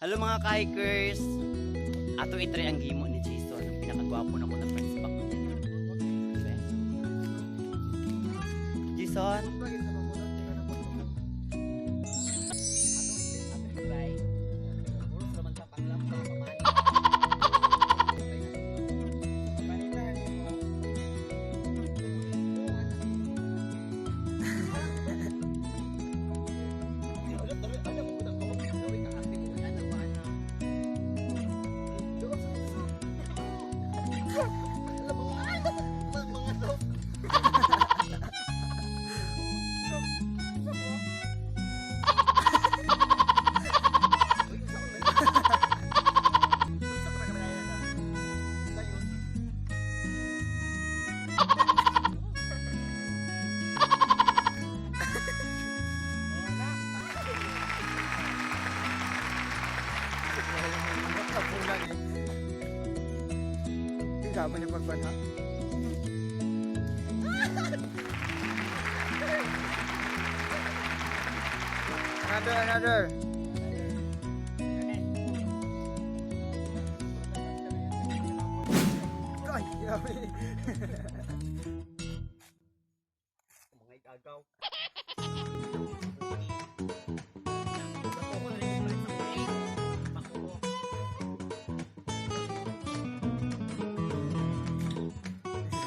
Hello mga kahikers! Ato itry ang gimo ni Jason. Ang pinakagwapo na ko na friends back. Okay. Jason? Kamu ni pagbanha. Another. Ay, yawi. Mga igagaw.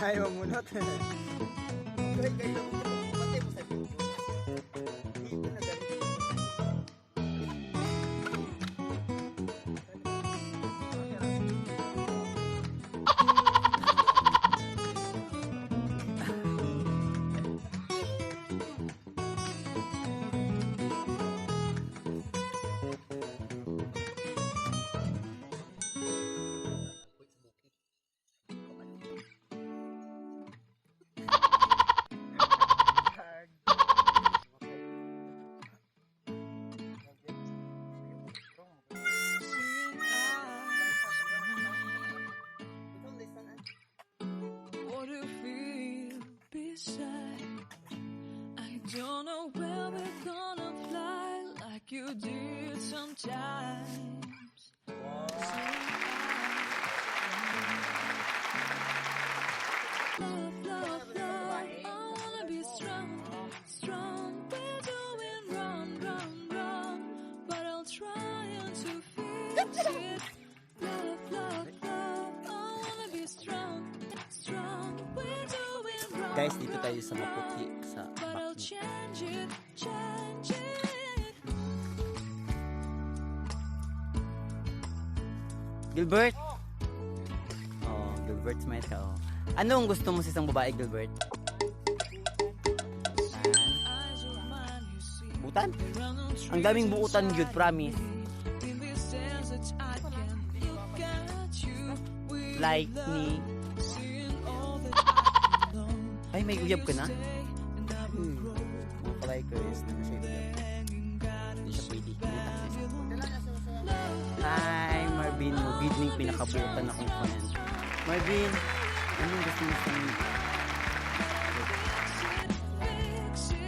Ay, pamunot. Kahit kayo patay mo sa video. Dito na dali. Don't know where we're gonna fly like you did sometimes. Love, I wanna be strong. We're doing wrong, but I'll try to fix it. Love, I wanna be strong. We're doing wrong. Guys, dito tayo sa Maputi sa Change it. Gilbert? Oh, Gilbert, smile ka, oh. Anong gusto mo sa isang babae, Gilbert? Butan? Ang daming buutan, Gud, promise. Like ni... Ay, may uyab ka na? Mga ka-likers, nag-shave na. Hindi siya pwede. Hi, Marvin. Good ning pinakabutan akong friend. Marvin, anong gusto mo sa mga?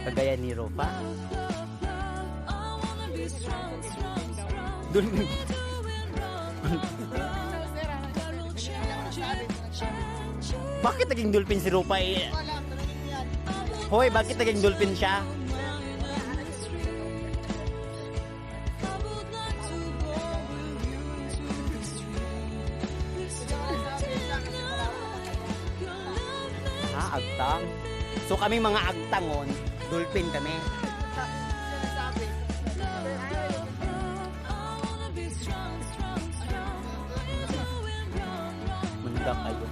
Kagaya ni Ropa? Dolphin. Bakit naging dolphin si Ropa eh? Hoy, bakit naging dolphin siya? Agtang. So kami mga agtangon, dolphin kami. Manda kayo.